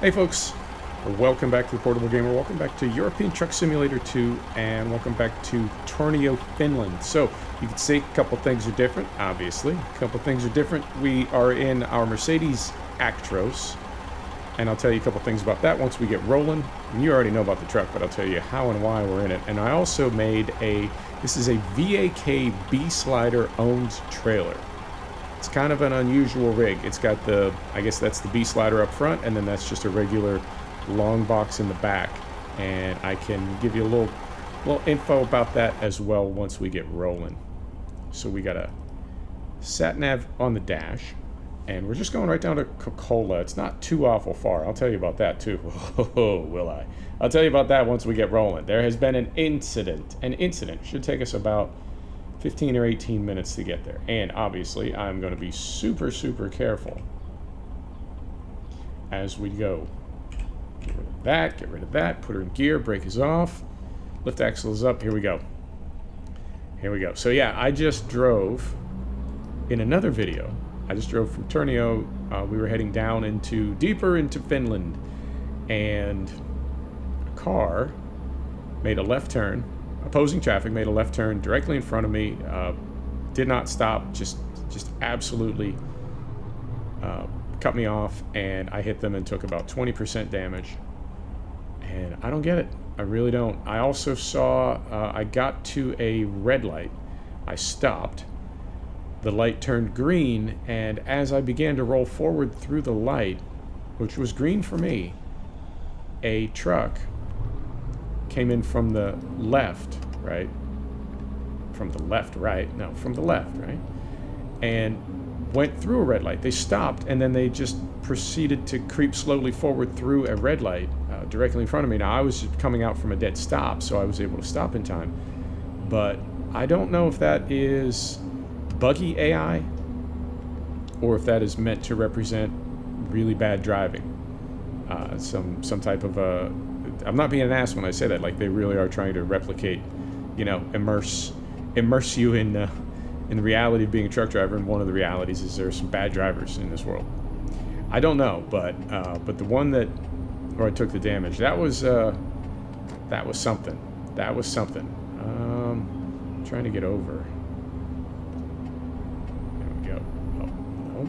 Hey folks, welcome back to the Portable Gamer, welcome back to European Truck Simulator 2, and welcome back to Tornio, Finland. So, you can see a couple things are different, obviously. A couple things are different. We are in our Mercedes Actros, and I'll tell you a couple things about that once we get rolling. And you already know about the truck, but I'll tell you how and why we're in it. And I also made this is a VAK B-Slider owned trailer. It's kind of an unusual rig. It's got I guess that's the B-Slider up front, and then that's just a regular long box in the back. And I can give you a little info about that as well once we get rolling. So we got a sat nav on the dash, and we're just going right down to Kokkola. It's not too awful far. I'll tell you about that too. Oh, will I? I'll tell you about that once we get rolling. There has been an incident. An incident should take us about 15 or 18 minutes to get there. And obviously, I'm going to be super, super careful as we go. Get rid of that, put her in gear, brake is off, lift axle is up, here we go. Here we go. So yeah, I just drove, in another video, I just drove from Tornio. We were heading down deeper into Finland, and a car made a left turn. Opposing traffic made a left turn directly in front of me, did not stop, just absolutely cut me off, and I hit them and took about 20% damage. And I don't get it. I really don't. I also saw, I got to a red light. I stopped. The light turned green, and as I began to roll forward through the light, which was green for me, a truck came in from the left, right? From the left, right? No, from the left, right? And went through a red light. They stopped, and then they just proceeded to creep slowly forward through a red light directly in front of me. Now, I was coming out from a dead stop, so I was able to stop in time. But I don't know if that is buggy AI or if that is meant to represent really bad driving. Some type of I'm not being an ass when I say that. Like, they really are trying to replicate, you know, immerse you in the reality of being a truck driver. And one of the realities is there are some bad drivers in this world. I don't know, but the one where I took the damage, that was something. That was something. I'm trying to get over. There we go. Oh, no.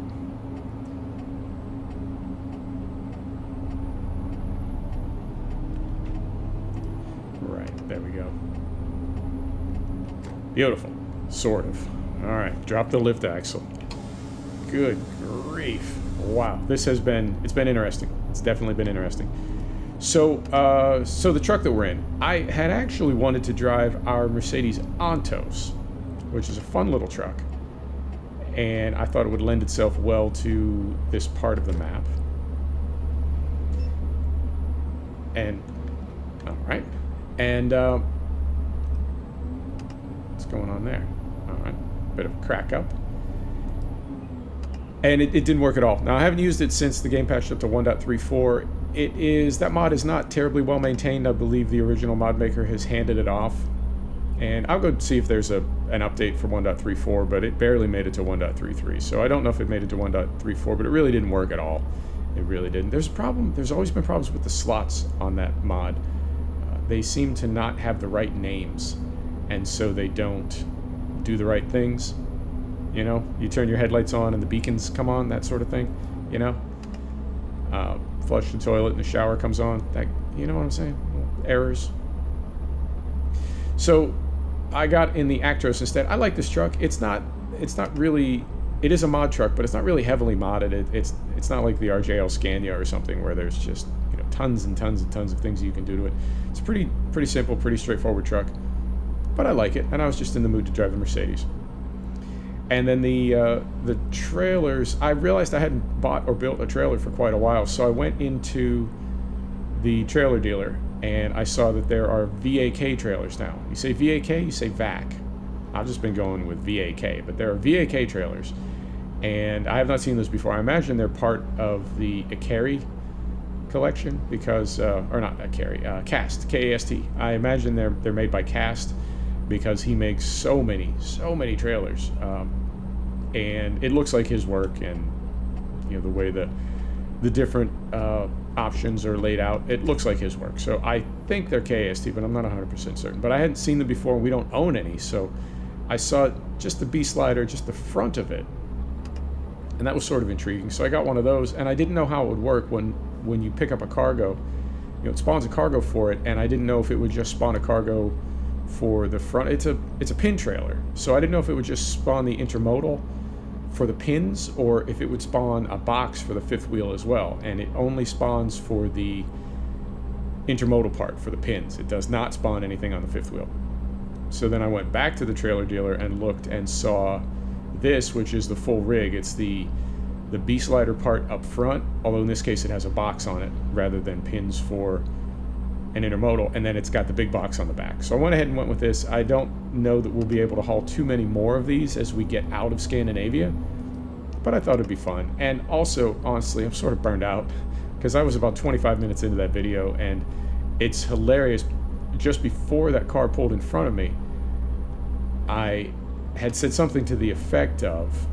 Right, there we go. Beautiful. Sort of. Alright, drop the lift axle. Good grief. Wow. It's been interesting. It's definitely been interesting. So the truck that we're in, I had actually wanted to drive our Mercedes Actros, which is a fun little truck. And I thought it would lend itself well to this part of the map. And, alright. And, what's going on there? Alright. Bit of a crack up. And it didn't work at all. Now, I haven't used it since the game patched up to 1.34. That mod is not terribly well maintained. I believe the original mod maker has handed it off. And I'll go see if there's an update for 1.34, but it barely made it to 1.33. So I don't know if it made it to 1.34, but it really didn't work at all. It really didn't. There's a problem. There's always been problems with the slots on that mod. They seem to not have the right names, and so they don't do the right things. You know, you turn your headlights on and the beacons come on, that sort of thing, you know? Flush the toilet and the shower comes on, that, you know what I'm saying? Errors. So, I got in the Actros instead. I like this truck. It's not really, it is a mod truck, but it's not really heavily modded. It's not like the RJL Scania or something where there's just, you know, tons and tons and tons of things you can do to it. It's a pretty simple, pretty straightforward truck. But I like it, and I was just in the mood to drive the Mercedes. And then the trailers, I realized I hadn't bought or built a trailer for quite a while, so I went into the trailer dealer, and I saw that there are VAK trailers now. You say VAK, you say VAK. I've just been going with VAK, but there are VAK trailers, and I have not seen those before. I imagine they're part of the Ikari collection, because, or not Ikari, Cast, K-A-S-T. I imagine they're made by Cast, because he makes so many trailers, and it looks like his work, and you know the way the different options are laid out. It looks like his work. So I think they're KST, but I'm not 100% certain. But I hadn't seen them before. We don't own any. So I saw just the B-Slider, just the front of it. And that was sort of intriguing. So I got one of those, and I didn't know how it would work when you pick up a cargo. You know, it spawns a cargo for it, and I didn't know if it would just spawn a cargo for the front. It's a pin trailer. So I didn't know if it would just spawn the intermodal for the pins, or if it would spawn a box for the fifth wheel as well. And it only spawns for the intermodal part, for the pins. It does not spawn anything on the fifth wheel. So then I went back to the trailer dealer and looked and saw this, which is the full rig. It's the B-Slider part up front, although in this case it has a box on it rather than pins for an intermodal, and then it's got the big box on the back. So I went ahead and went with this. I don't know that we'll be able to haul too many more of these as we get out of Scandinavia, but I thought it'd be fun. And also, honestly, I'm sort of burned out because I was about 25 minutes into that video, and it's hilarious. Just before that car pulled in front of me, I had said something to the effect of,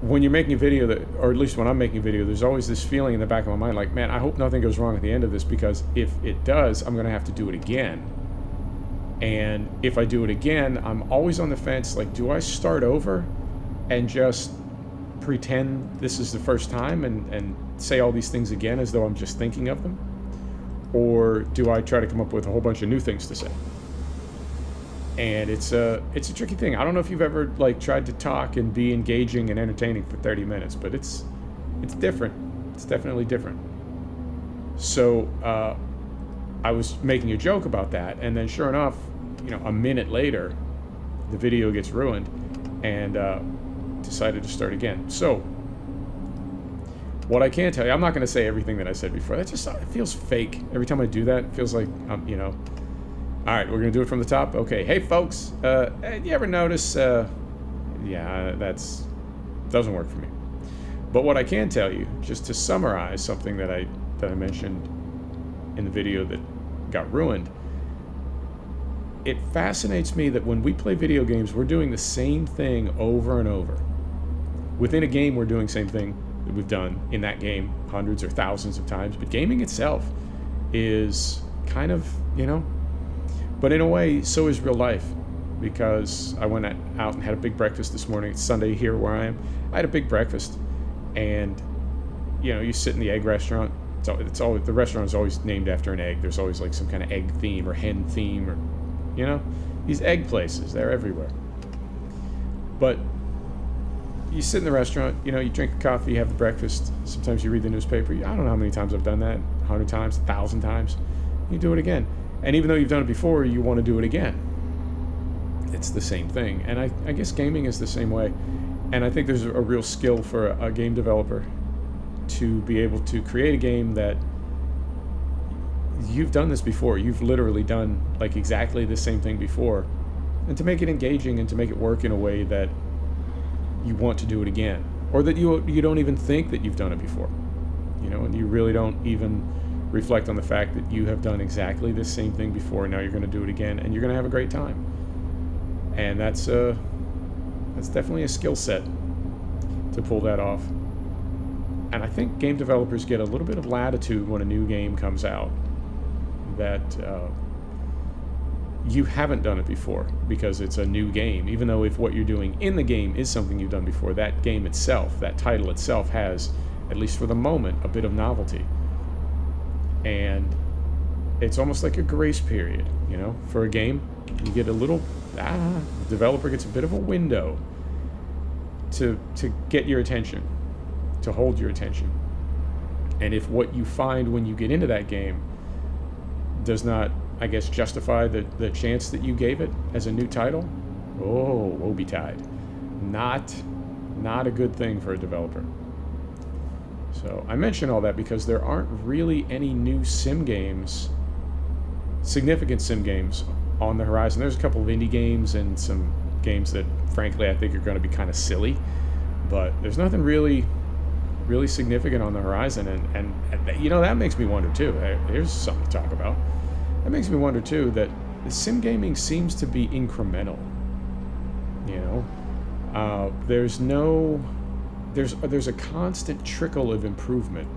when you're making a video, or at least when I'm making a video, there's always this feeling in the back of my mind like, man, I hope nothing goes wrong at the end of this, because if it does, I'm going to have to do it again. And if I do it again, I'm always on the fence, like, do I start over and just pretend this is the first time and say all these things again as though I'm just thinking of them? Or do I try to come up with a whole bunch of new things to say? And it's a tricky thing. I don't know if you've ever like tried to talk and be engaging and entertaining for 30 minutes, but it's different. It's definitely different. So I was making a joke about that, and then sure enough, you know, a minute later, the video gets ruined, and decided to start again. So what I can tell you, I'm not going to say everything that I said before. That just, it feels fake. Every time I do that, it feels like you know. All right, we're going to do it from the top. Okay, hey, folks, you ever notice, yeah, that's doesn't work for me. But what I can tell you, just to summarize something that I mentioned in the video that got ruined, it fascinates me that when we play video games, we're doing the same thing over and over. Within a game, we're doing the same thing that we've done in that game hundreds or thousands of times, but gaming itself is kind of, you know. But in a way, so is real life, because I went out and had a big breakfast this morning. It's Sunday here where I am. I had a big breakfast, and you know, you sit in the egg restaurant. It's always, the restaurant is always named after an egg. There's always like some kind of egg theme or hen theme, or you know, these egg places. They're everywhere. But you sit in the restaurant. You know, you drink a coffee, you have the breakfast. Sometimes you read the newspaper. I don't know how many times I've done that. 100 times, 1,000 times. You do it again. And even though you've done it before, you want to do it again. It's the same thing. And I guess gaming is the same way. And I think there's a real skill for a game developer to be able to create a game that you've done this before. You've literally done like exactly the same thing before. And to make it engaging and to make it work in a way that you want to do it again. Or that you don't even think that you've done it before. You know, and you really don't even reflect on the fact that you have done exactly the same thing before, and now you're going to do it again, and you're going to have a great time. And that's definitely a skill set to pull that off. And I think game developers get a little bit of latitude when a new game comes out that you haven't done it before, because it's a new game. Even though if what you're doing in the game is something you've done before, that game itself, that title itself, has, at least for the moment, a bit of novelty. And it's almost like a grace period, you know, for a game. You get a little, the developer gets a bit of a window to get your attention, to hold your attention. And if what you find when you get into that game does not, I guess, justify the chance that you gave it as a new title, oh, woe betide. Not a good thing for a developer. So I mention all that because there aren't really any new sim games, significant sim games, on the horizon. There's a couple of indie games and some games that, frankly, I think are going to be kind of silly, but there's nothing really significant on the horizon. And you know, that makes me wonder too. Here's something to talk about. That makes me wonder too that the sim gaming seems to be incremental. You know, there's no there's a constant trickle of improvement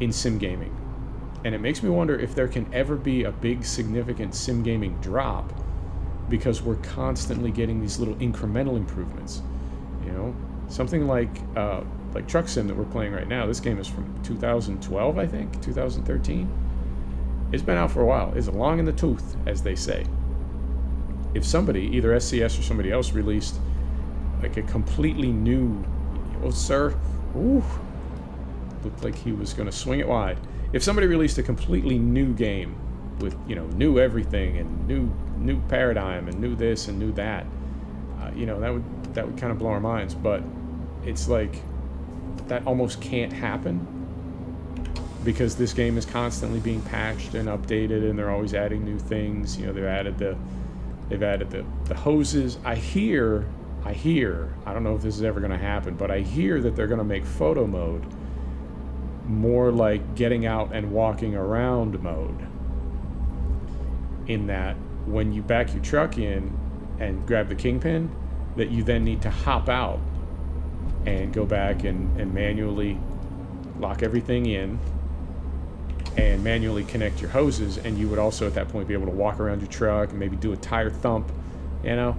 in sim gaming, and it makes me wonder if there can ever be a big significant sim gaming drop, because we're constantly getting these little incremental improvements. You know, something like Truck Sim that we're playing right now. This game is from 2012, I think, 2013. It's been out for a while. It's long in the tooth, as they say. If somebody, either SCS or somebody else, released like a completely new, oh sir, ooh, looked like he was going to swing it wide. If somebody released a completely new game with, you know, new everything and new paradigm and new this and new that, you know, that would kind of blow our minds. But it's like that almost can't happen, because this game is constantly being patched and updated, and they're always adding new things. You know, they've added the hoses. I hear, I don't know if this is ever going to happen, but I hear that they're going to make photo mode more like getting out and walking around mode, in that when you back your truck in and grab the kingpin, that you then need to hop out and go back and manually lock everything in and manually connect your hoses, and you would also at that point be able to walk around your truck and maybe do a tire thump, you know,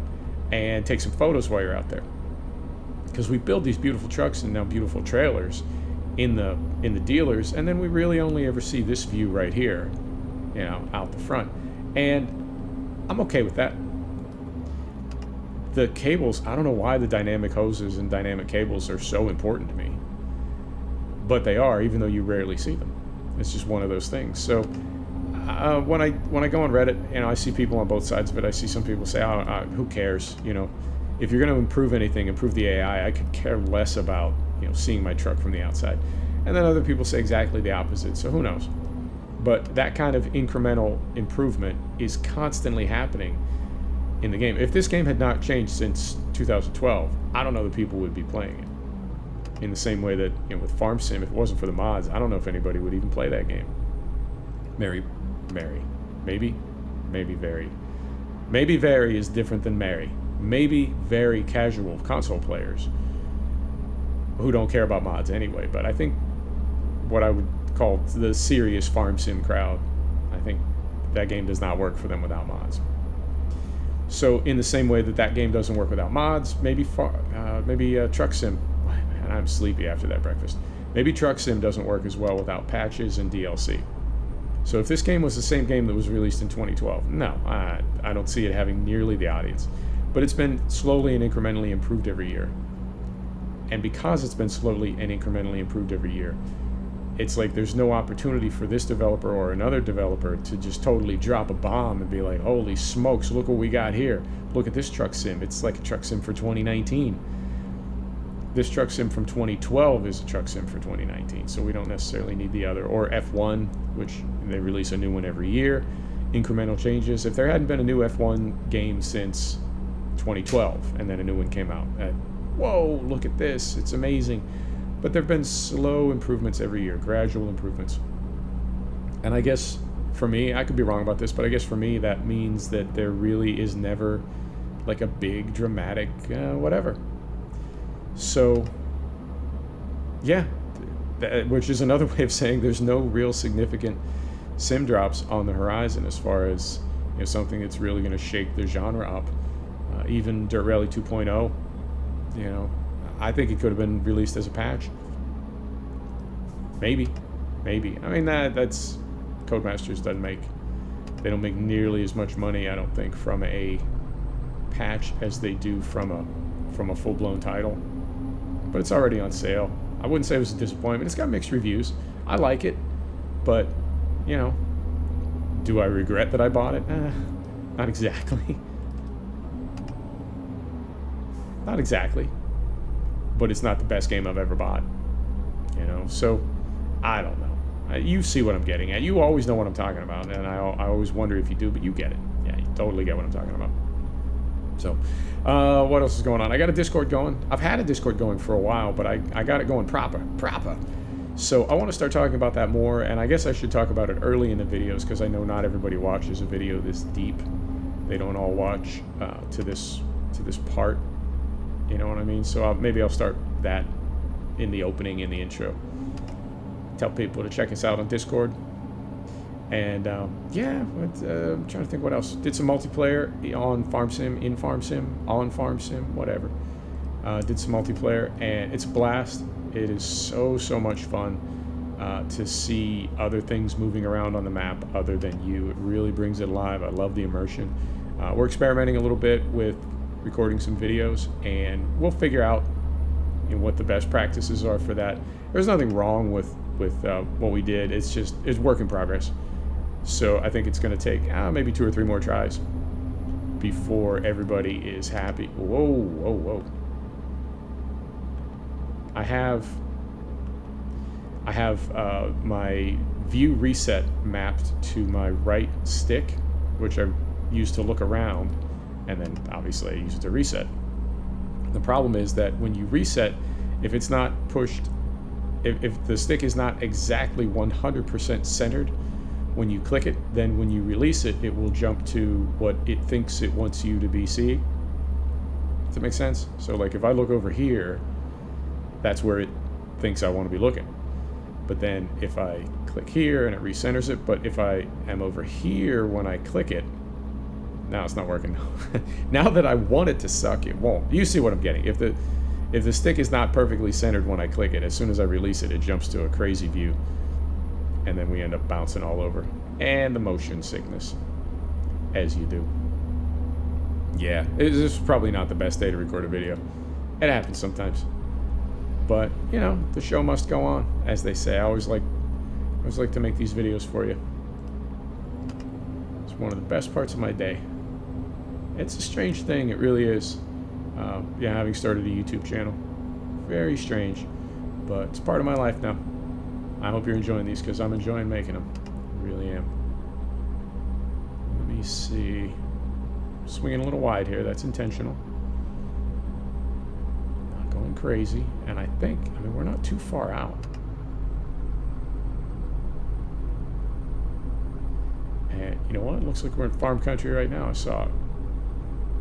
and take some photos while you're out there. Because we build these beautiful trucks and now beautiful trailers in the dealers, and then we really only ever see this view right here, you know, out the front. And I'm okay with that. The cables, I don't know why the dynamic hoses and dynamic cables are so important to me, but they are, even though you rarely see them. It's just one of those things. So when I go on Reddit, you know, I see people on both sides of it. I see some people say, "Oh, who cares? You know, if you're going to improve anything, improve the AI. I could care less about, you know, seeing my truck from the outside." And then other people say exactly the opposite. So who knows? But that kind of incremental improvement is constantly happening in the game. If this game had not changed since 2012, I don't know that people would be playing it. In the same way that, you know, with Farm Sim, if it wasn't for the mods, I don't know if anybody would even play that game. Maybe very. Maybe very is different than Mary. Maybe very casual console players who don't care about mods anyway. But I think what I would call the serious Farm Sim crowd, I think that game does not work for them without mods. So in the same way that game doesn't work without mods, maybe Truck Sim. And I'm sleepy after that breakfast. Maybe Truck Sim doesn't work as well without patches and DLC. So if this game was the same game that was released in 2012, no, I don't see it having nearly the audience. But it's been slowly and incrementally improved every year. And because it's been slowly and incrementally improved every year, it's like there's no opportunity for this developer or another developer to just totally drop a bomb and be like, holy smokes, look what we got here. Look at this Truck Sim. It's like a Truck Sim for 2019. This Truck Sim from 2012 is a Truck Sim for 2019, so we don't necessarily need the other. Or F1, which they release a new one every year. Incremental changes. If there hadn't been a new F1 game since 2012, and then a new one came out, whoa, look at this, it's amazing. But there have been slow improvements every year, gradual improvements. And I guess for me, I could be wrong about this, but I guess for me that means that there really is never like a big dramatic whatever. So, yeah, which is another way of saying there's no real significant sim drops on the horizon as far as, you know, something that's really going to shake the genre up. Even Dirt Rally 2.0, you know, I think it could have been released as a patch. Maybe. I mean, that's Codemasters they don't make nearly as much money, I don't think, from a patch as they do from a full-blown title. But it's already on sale. I wouldn't say it was a disappointment. It's got mixed reviews. I like it, but, you know, do I regret that I bought it? Not exactly. Not exactly. But it's not the best game I've ever bought. You know, so I don't know. You see what I'm getting at. You always know what I'm talking about, and I always wonder if you do, but you get it. Yeah, you totally get what I'm talking about. So, what else is going on? I got a Discord going. I've had a Discord going for a while, but I got it going proper. So I want to start talking about that more, and I guess I should talk about it early in the videos, because I know not everybody watches a video this deep. They don't all watch to this part. You know what I mean? So maybe I'll start that in the opening, in the intro. Tell people to check us out on Discord. And yeah, I'm trying to think what else. Did some multiplayer on Farm Sim, in Farm Sim, on Farm Sim, whatever. Did some multiplayer, and it's a blast. It is so much fun to see other things moving around on the map other than you. It really brings it alive. I love the immersion. We're experimenting a little bit with recording some videos, and we'll figure out what the best practices are for that. There's nothing wrong with what we did. It's just it's work in progress. So I think it's going to take maybe 2 or 3 more tries before everybody is happy. Whoa. I have my view reset mapped to my right stick, which I use to look around, and then obviously I use it to reset. The problem is that when you reset, if it's not pushed, if the stick is not exactly 100% centered when you click it, then when you release it, it will jump to what it thinks it wants you to be seeing. Does that make sense? So like if I look over here, that's where it thinks I want to be looking. But then if I click here and it recenters it, but if I am over here when I click it, now it's not working. Now that I want it to suck, it won't. You see what I'm getting. If the stick is not perfectly centered when I click it, as soon as I release it, it jumps to a crazy view. And then we end up bouncing all over. And the motion sickness, as you do. Yeah, this is probably not the best day to record a video. It happens sometimes. But, you know, the show must go on, as they say. I always like to make these videos for you. It's one of the best parts of my day. It's a strange thing, it really is. Yeah, having started a YouTube channel. Very strange. But it's part of my life now. I hope you're enjoying these, because I'm enjoying making them. I really am. Let me see. Swinging a little wide here. That's intentional. Not going crazy. And I mean, we're not too far out. And you know what? It looks like we're in farm country right now. I saw a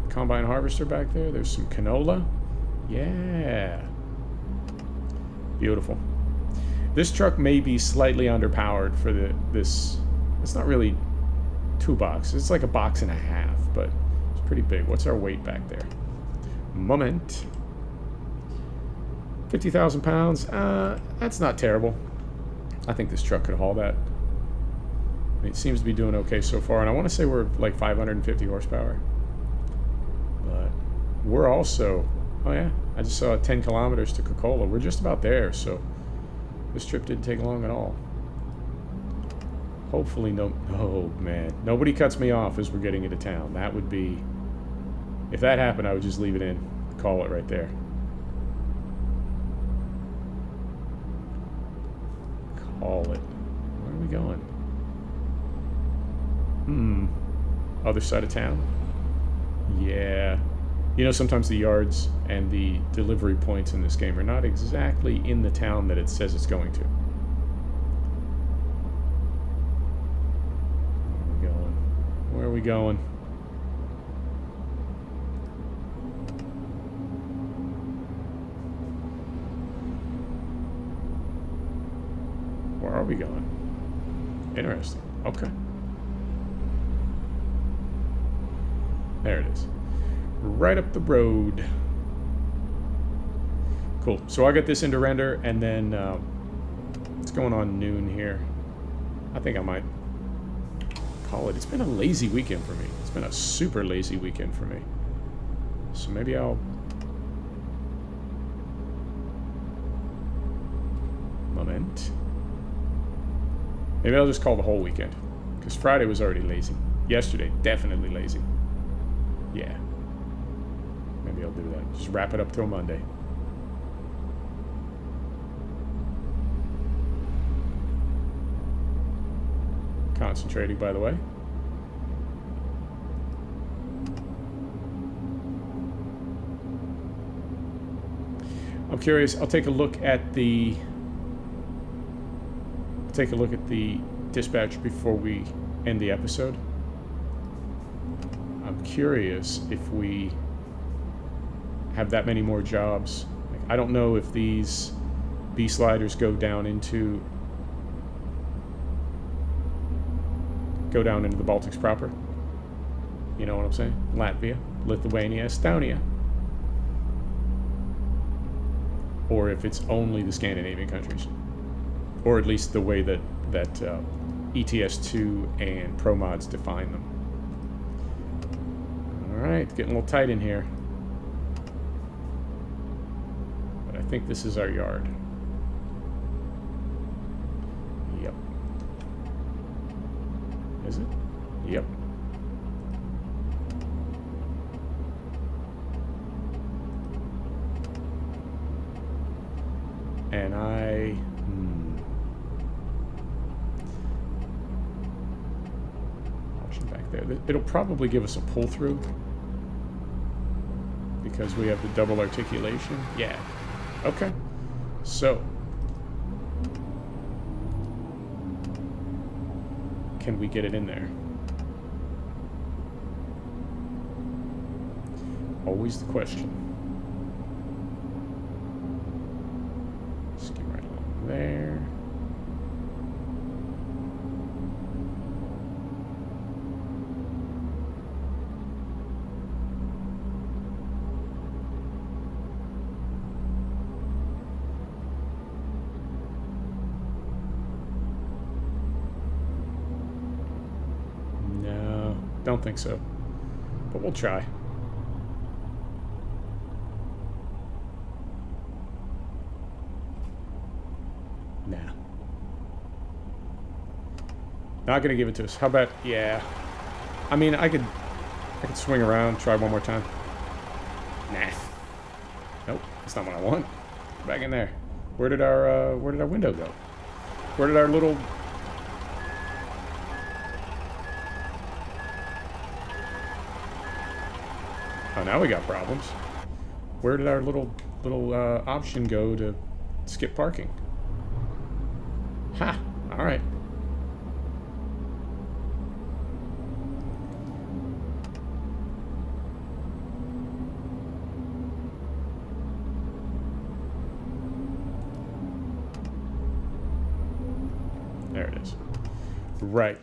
combine harvester back there. There's some canola. Yeah. Beautiful. This truck may be slightly underpowered for this. It's not really 2 boxes. It's like a box and a half, but it's pretty big. What's our weight back there? Moment. 50,000 pounds. That's not terrible. I think this truck could haul that. I mean, it seems to be doing okay so far, and I want to say we're like 550 horsepower. But we're also, oh yeah, I just saw 10 kilometers to Kokkola. We're just about there, so this trip didn't take long at all. Hopefully oh man, nobody cuts me off as we're getting into town. That would be, if that happened, I would just leave it in, call it right there. Call it. Where are we going? Other side of town? Yeah. You know, sometimes the yards and the delivery points in this game are not exactly in the town that it says it's going to. Where are we going? Where are we going? Interesting. Okay. There it is. Right up the road. Cool. So I got this into render, and then it's going on noon here. I think I might call it. It's been a lazy weekend for me. It's been a super lazy weekend for me. So maybe I'll... Moment. Maybe I'll just call the whole weekend. Because Friday was already lazy. Yesterday, definitely lazy. Yeah. Maybe I'll do that. Just wrap it up till Monday. Concentrating, by the way. I'm curious. I'll take a look at the dispatch before we end the episode. I'm curious if we have that many more jobs. Like, I don't know if these B-Sliders go down into the Baltics proper. You know what I'm saying? Latvia, Lithuania, Estonia. Or if it's only the Scandinavian countries. Or at least the way that ETS2 and Pro Mods define them. Alright, getting a little tight in here. But I think this is our yard. Yep. Is it? Yep. And option back there. It'll probably give us a pull through because we have the double articulation. Yeah. Okay. So can we get it in there? Always the question. Skim right along there. No, don't think so. But we'll try. Nah. Not gonna give it to us. How about, yeah. I mean, I could swing around, try one more time. Nah. Nope, that's not what I want. Go back in there. Where did our window go? Where did our little... Oh, now we got problems. Where did our little option go to skip parking? Ha! All right. There it is. Right.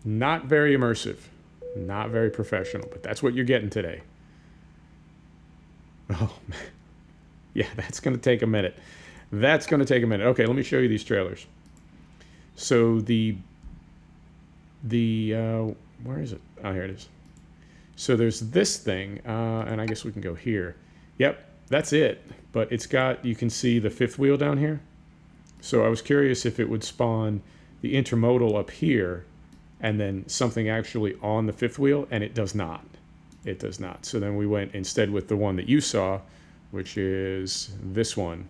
Not very immersive. Not very professional, but that's what you're getting today. Oh, man. Yeah, that's going to take a minute. That's going to take a minute. Okay, let me show you these trailers. So the where is it? Oh, here it is. So there's this thing, and I guess we can go here. Yep, that's it. But it's got, you can see the fifth wheel down here. So I was curious if it would spawn the intermodal up here and then something actually on the fifth wheel, and it does not. It does not. So then we went instead with the one that you saw, which is this one.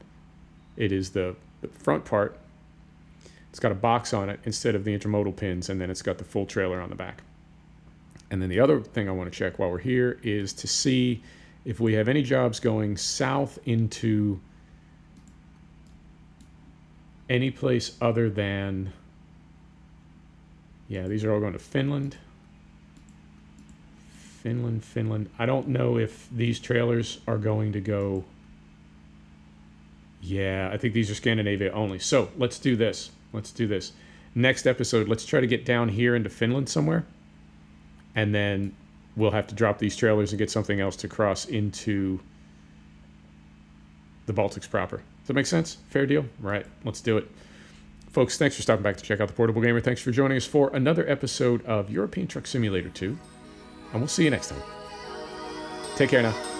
It is the front part. It's got a box on it instead of the intermodal pins, and then it's got the full trailer on the back. And then the other thing I want to check while we're here is to see if we have any jobs going south into any place other than, yeah, these are all going to Finland. Finland. I don't know if these trailers are going to go, yeah, I think these are Scandinavia only. So let's do this. Next episode, let's try to get down here into Finland somewhere. And then we'll have to drop these trailers and get something else to cross into the Baltics proper. Does that make sense? Fair deal? Right, let's do it. Folks, thanks for stopping back to check out The Portable Gamer. Thanks for joining us for another episode of European Truck Simulator 2. And we'll see you next time. Take care now.